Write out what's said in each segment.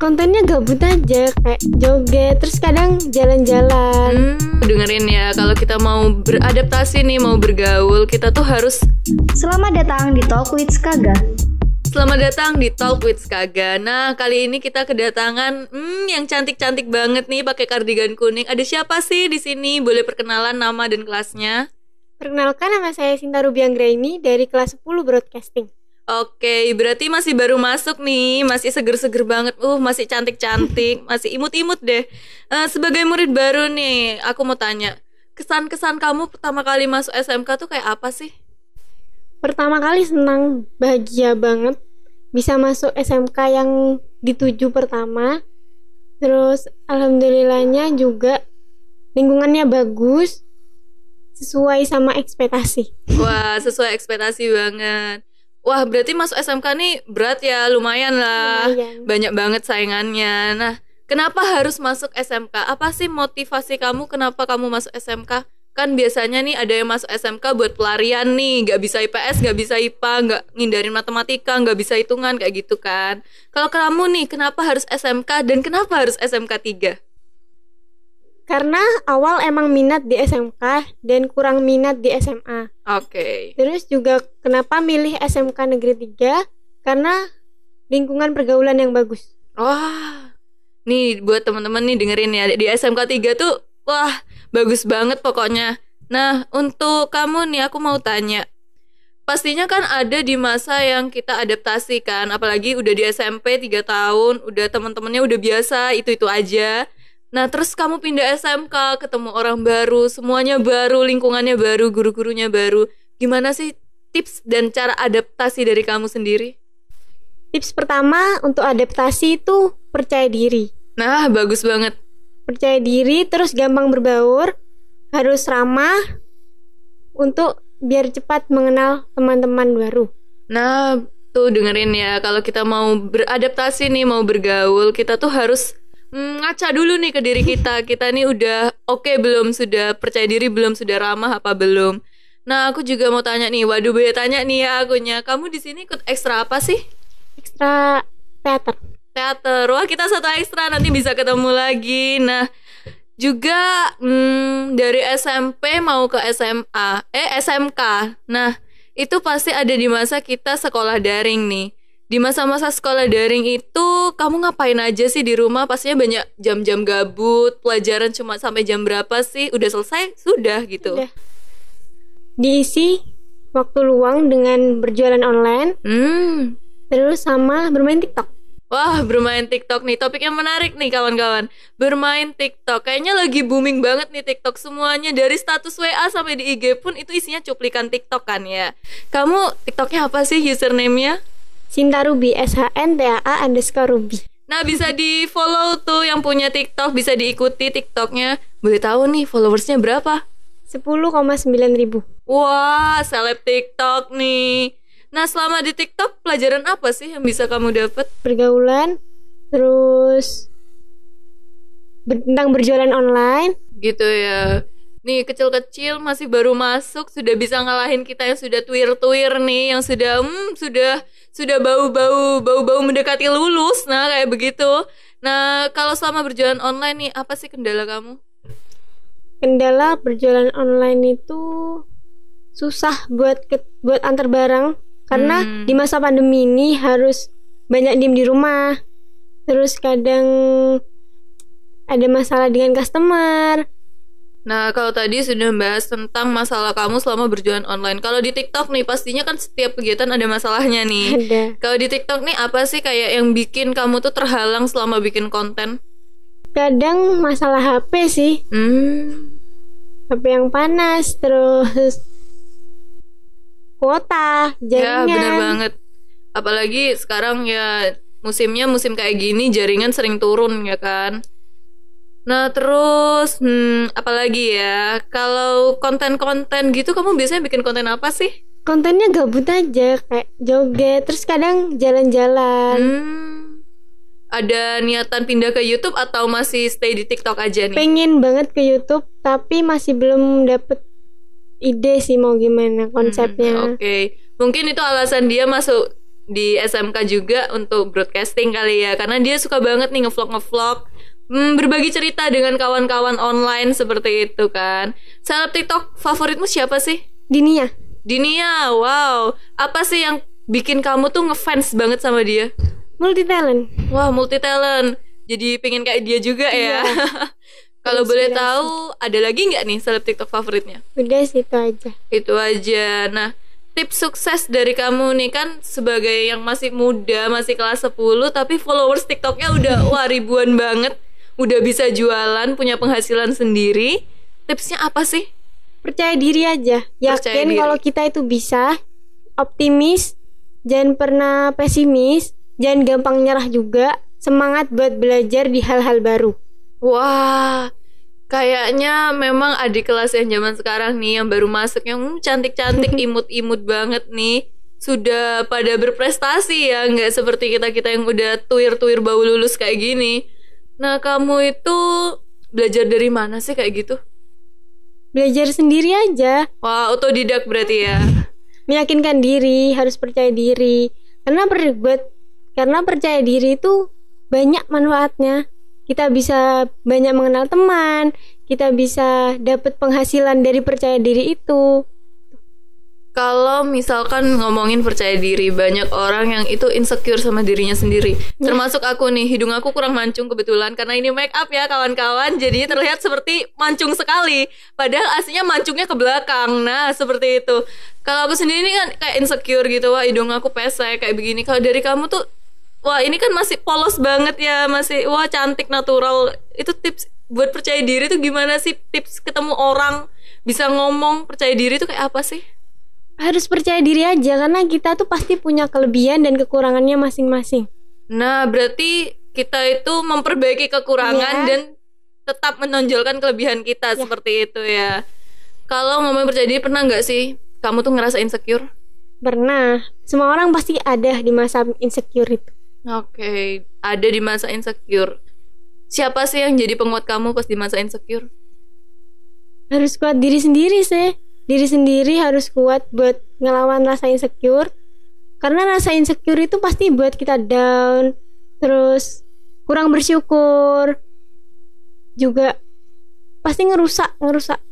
Kontennya gabut aja, kayak joget, terus kadang jalan-jalan. Dengerin ya, kalau kita mau beradaptasi nih, mau bergaul, kita tuh harus. Selamat datang di Talk with Skaga. Selamat datang di Talk with Skaga. Nah, kali ini kita kedatangan yang cantik-cantik banget nih, pakai kardigan kuning. Ada siapa sih di sini? Boleh perkenalan nama dan kelasnya? Perkenalkan, nama saya Sinta Ruby Anggraini dari kelas 10 Broadcasting. Oke, berarti masih baru masuk nih, masih seger-seger banget, masih cantik-cantik, masih imut-imut deh. Sebagai murid baru nih, aku mau tanya, kesan-kesan kamu pertama kali masuk SMK tuh kayak apa sih? Pertama kali senang, bahagia banget bisa masuk SMK yang dituju pertama. Terus alhamdulillahnya juga lingkungannya bagus, sesuai sama ekspektasi. Wah, sesuai ekspektasi banget. Wah, berarti masuk SMK nih berat ya, lumayan lah. Lumayan. Banyak banget saingannya. Nah, kenapa harus masuk SMK? Apa sih motivasi kamu kenapa kamu masuk SMK? Kan biasanya nih ada yang masuk SMK buat pelarian nih, gak bisa IPS, gak bisa IPA, gak ngindarin matematika, gak bisa hitungan, kayak gitu kan. Kalau kamu nih, kenapa harus SMK dan kenapa harus SMK 3? Karena awal emang minat di SMK dan kurang minat di SMA. Oke. Terus juga kenapa milih SMK Negeri 3? Karena lingkungan pergaulan yang bagus. Wah, nih buat teman-teman nih dengerin ya, di SMK 3 tuh, wah, bagus banget pokoknya. Nah, untuk kamu nih aku mau tanya, pastinya kan ada di masa yang kita adaptasi kan, apalagi udah di SMP 3 tahun, udah teman-temannya udah biasa, itu-itu aja. Nah, terus kamu pindah SMK, ketemu orang baru, semuanya baru, lingkungannya baru, guru-gurunya baru. Gimana sih tips dan cara adaptasi dari kamu sendiri? Tips pertama untuk adaptasi itu percaya diri. Nah, bagus banget. Percaya diri, terus gampang berbaur, harus ramah untuk biar cepat mengenal teman-teman baru. Nah, tuh dengerin ya, kalau kita mau beradaptasi nih, mau bergaul, kita tuh harus ngaca dulu nih ke diri kita. Kita nih udah oke belum, sudah percaya diri belum, sudah ramah apa belum. Nah, aku juga mau tanya nih, waduh banyak tanya nih ya akunya. Kamu di sini ikut ekstra apa sih? Ekstra teater. Teater. Wah, kita satu ekstra, nanti bisa ketemu lagi. Nah, juga dari SMP mau ke SMA, SMK. Nah, itu pasti ada di masa kita sekolah daring nih. Di masa-masa sekolah daring itu kamu ngapain aja sih di rumah? Pastinya banyak jam-jam gabut, pelajaran cuma sampai jam berapa sih? Udah selesai? Sudah gitu. Udah. Diisi waktu luang dengan berjualan online, terus sama bermain TikTok. Wah, bermain TikTok nih, topiknya menarik nih kawan-kawan. Bermain TikTok, kayaknya lagi booming banget nih TikTok. Semuanya dari status WA sampai di IG pun itu isinya cuplikan TikTok kan ya. Kamu TikToknya apa sih username-nya? Sinta Ruby, SHNTAA_Ruby. Nah, bisa di follow tuh yang punya TikTok, bisa diikuti TikToknya. Boleh tahu nih followersnya berapa? 10,9 ribu. Wah, seleb TikTok nih. Nah, selama di TikTok pelajaran apa sih yang bisa kamu dapat? Pergaulan, terus tentang berjualan online. Gitu ya. Nih, kecil-kecil masih baru masuk sudah bisa ngalahin kita yang sudah tuir-tuir nih, yang sudah bau-bau mendekati lulus. Nah, kayak begitu. Nah, kalau selama berjualan online nih, apa sih kendala kamu? Kendala berjualan online itu susah buat antar barang karena di masa pandemi ini harus banyak diem di rumah. Terus kadang ada masalah dengan customer. Nah, kalau tadi sudah membahas tentang masalah kamu selama berjualan online. Kalau di TikTok nih, pastinya kan setiap kegiatan ada masalahnya nih. Ada. Kalau di TikTok nih, apa sih kayak yang bikin kamu tuh terhalang selama bikin konten? Kadang masalah HP sih. HP yang panas, terus kuota, Ya, jaringan. bener banget. Apalagi sekarang ya musimnya musim kayak gini, jaringan sering turun ya kan. Nah, terus apalagi ya, kalau konten-konten gitu kamu biasanya bikin konten apa sih? Kontennya gabut aja, kayak joget, terus kadang jalan-jalan. Ada niatan pindah ke YouTube atau masih stay di TikTok aja nih? Pengen banget ke YouTube, tapi masih belum dapet ide sih mau gimana konsepnya. Oke. Mungkin itu alasan dia masuk di SMK juga untuk broadcasting kali ya, karena dia suka banget nih ngevlog, berbagi cerita dengan kawan-kawan online seperti itu kan. Seleb TikTok favoritmu siapa sih? Dinia. Dinia, wow. Apa sih yang bikin kamu tuh ngefans banget sama dia? Multi talent. Wah, multi talent. Jadi pengen kayak dia juga ya. Kalau boleh tahu, ada lagi nggak nih seleb TikTok favoritnya? Udah itu aja. Itu aja. Nah, tips sukses dari kamu nih kan sebagai yang masih muda, masih kelas 10, tapi followers TikToknya udah wah ribuan banget. Udah bisa jualan, punya penghasilan sendiri. Tipsnya apa sih? Percaya diri aja. Percaya Yakin diri. kalau kita itu bisa. Optimis. Jangan pernah pesimis. Jangan gampang nyerah juga. Semangat buat belajar di hal-hal baru. Wah, kayaknya memang adik kelas yang zaman sekarang nih, yang baru masuk, yang cantik-cantik, imut-imut banget nih, sudah pada berprestasi ya, nggak seperti kita-kita yang udah tuir-tuir bau lulus kayak gini. Nah, kamu itu belajar dari mana sih kayak gitu? Belajar sendiri aja. Wah, otodidak berarti ya. Meyakinkan diri, harus percaya diri. Karena percaya diri itu banyak manfaatnya. Kita bisa banyak mengenal teman, kita bisa dapat penghasilan dari percaya diri itu. Kalau misalkan ngomongin percaya diri, banyak orang yang itu insecure sama dirinya sendiri. Termasuk aku nih, hidung aku kurang mancung kebetulan karena ini make up ya kawan-kawan. Jadi terlihat seperti mancung sekali, padahal aslinya mancungnya ke belakang. Nah, seperti itu. Kalau aku sendiri ini kan kayak insecure gitu, wah hidung aku pesek kayak begini. Kalau dari kamu tuh, wah ini kan masih polos banget ya, masih wah cantik natural. Itu tips buat percaya diri tuh gimana sih? Tips ketemu orang bisa ngomong percaya diri tuh kayak apa sih? Harus percaya diri aja karena kita tuh pasti punya kelebihan dan kekurangannya masing-masing. Nah, berarti kita itu memperbaiki kekurangan dan tetap menonjolkan kelebihan kita seperti itu ya. Kalau ngomong percaya diri, pernah nggak sih kamu tuh ngerasa insecure? Pernah. Semua orang pasti ada di masa insecure itu. Oke, ada di masa insecure. Siapa sih yang jadi penguat kamu pas di masa insecure? Harus kuat diri sendiri sih. Diri sendiri harus kuat buat ngelawan rasa insecure. Karena rasa insecure itu pasti buat kita down, terus kurang bersyukur, juga pasti ngerusak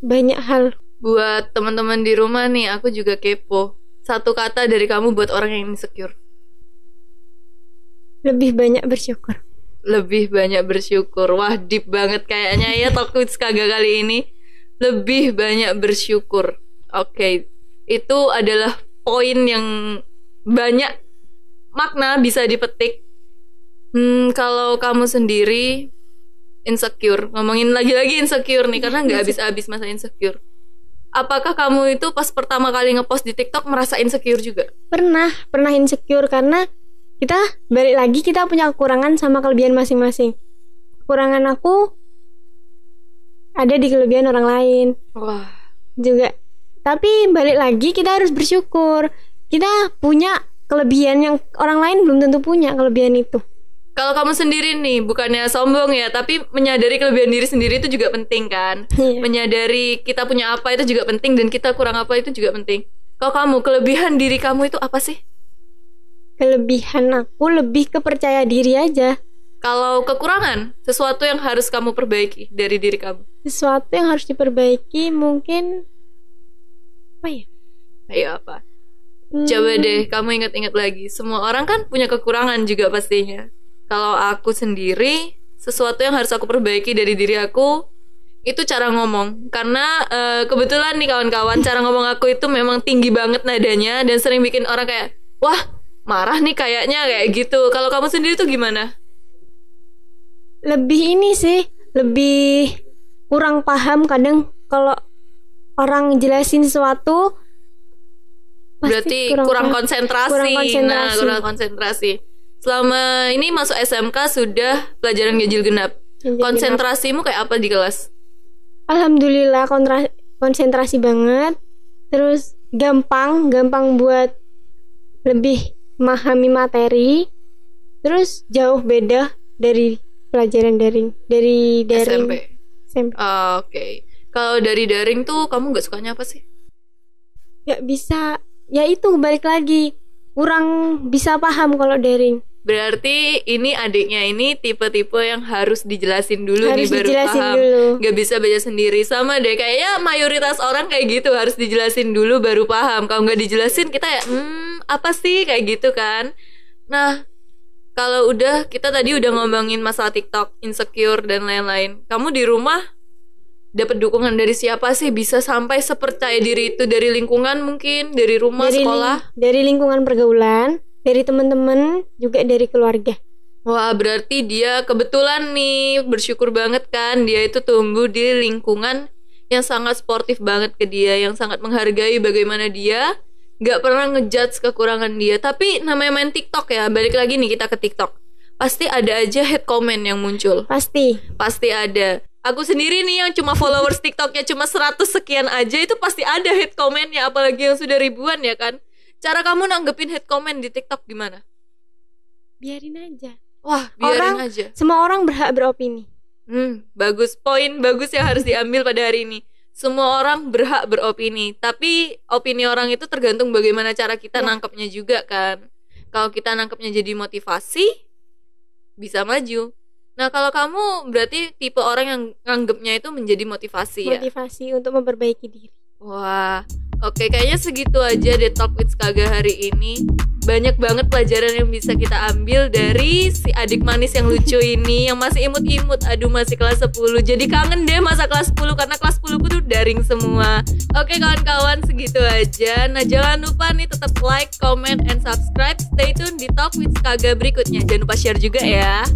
banyak hal. Buat teman-teman di rumah nih, aku juga kepo. Satu kata dari kamu buat orang yang insecure. Lebih banyak bersyukur. Lebih banyak bersyukur. Wah, deep banget kayaknya ya Talk with Skaga kali ini. Lebih banyak bersyukur. Oke, itu adalah poin yang banyak makna bisa dipetik. Kalau kamu sendiri insecure, ngomongin lagi-lagi insecure nih, karena nggak habis-habis masa insecure. Apakah kamu itu pas pertama kali ngepost di TikTok merasa insecure juga? Pernah insecure karena kita balik lagi kita punya kekurangan sama kelebihan masing-masing. Kekurangan aku ada di kelebihan orang lain. Wah. Juga. Tapi balik lagi kita harus bersyukur. Kita punya kelebihan yang orang lain belum tentu punya kelebihan itu. Kalau kamu sendiri nih, bukannya sombong ya, tapi menyadari kelebihan diri sendiri itu juga penting kan? Menyadari kita punya apa itu juga penting, dan kita kurang apa itu juga penting. Kalau kamu, kelebihan diri kamu itu apa sih? Kelebihan aku lebih ke percaya diri aja. Kalau kekurangan, sesuatu yang harus kamu perbaiki dari diri kamu. Sesuatu yang harus diperbaiki mungkin apa ya? Ayo apa? Coba deh kamu ingat-ingat lagi. Semua orang kan punya kekurangan juga pastinya. Kalau aku sendiri, sesuatu yang harus aku perbaiki dari diri aku itu cara ngomong. Karena kebetulan nih kawan-kawan, cara ngomong aku itu memang tinggi banget nadanya dan sering bikin orang kayak, wah marah nih kayaknya, kayak gitu. Kalau kamu sendiri tuh gimana? Lebih ini sih, lebih kurang paham kadang kalau orang jelasin sesuatu. Berarti kurang konsentrasi. Nah, kurang konsentrasi. Selama ini masuk SMK sudah pelajaran ganjil genap. Konsentrasimu kayak apa di kelas? Alhamdulillah konsentrasi banget. Terus gampang buat lebih memahami materi. Terus jauh beda dari pelajaran daring. Dari SMP. Oke. Kalau dari daring tuh kamu gak sukanya apa sih? Gak bisa. Ya itu balik lagi. kurang bisa paham kalau daring. Berarti ini adiknya ini tipe-tipe yang harus dijelasin dulu Harus nih baru dijelasin paham. dulu. Gak bisa baca sendiri. Sama deh, kayaknya mayoritas orang kayak gitu, harus dijelasin dulu baru paham. Kalau nggak dijelasin kita ya apa sih kayak gitu kan. Nah, kalau kita tadi udah ngomongin masalah TikTok, insecure dan lain-lain. Kamu di rumah dapat dukungan dari siapa sih, bisa sampai sepercaya diri itu? Dari lingkungan mungkin, dari rumah, sekolah? Dari lingkungan pergaulan, dari teman-teman, juga dari keluarga. Wah, berarti dia kebetulan nih, bersyukur banget kan, dia itu tumbuh di lingkungan yang sangat sportif banget ke dia, yang sangat menghargai bagaimana dia gak pernah ngejudge kekurangan dia. Tapi namanya main TikTok ya, balik lagi nih kita ke TikTok, pasti ada aja hate comment yang muncul. Pasti ada. Aku sendiri nih yang cuma followers TikToknya cuma 100 sekian aja, itu pasti ada hate commentnya, apalagi yang sudah ribuan ya kan. Cara kamu nanggepin hate comment di TikTok gimana? Biarin aja. Wah, biarin aja. Semua orang berhak beropini. Bagus, poin bagus yang harus diambil pada hari ini. Semua orang berhak beropini, tapi opini orang itu tergantung bagaimana cara kita nangkepnya juga kan. Kalau kita nangkepnya jadi motivasi, bisa maju. Nah, kalau kamu berarti tipe orang yang nganggepnya itu menjadi motivasi ya? Motivasi untuk memperbaiki diri. Wah, oke, kayaknya segitu aja deh Talk with Skaga hari ini. Banyak banget pelajaran yang bisa kita ambil dari si adik manis yang lucu ini, yang masih imut-imut. Aduh, masih kelas 10. Jadi kangen deh masa kelas 10, karena kelas 10 ku tuh daring semua. Oke kawan-kawan, segitu aja. Nah, jangan lupa nih tetap like, comment, and subscribe. Stay tune di Talk with Skaga berikutnya. Jangan lupa share juga ya.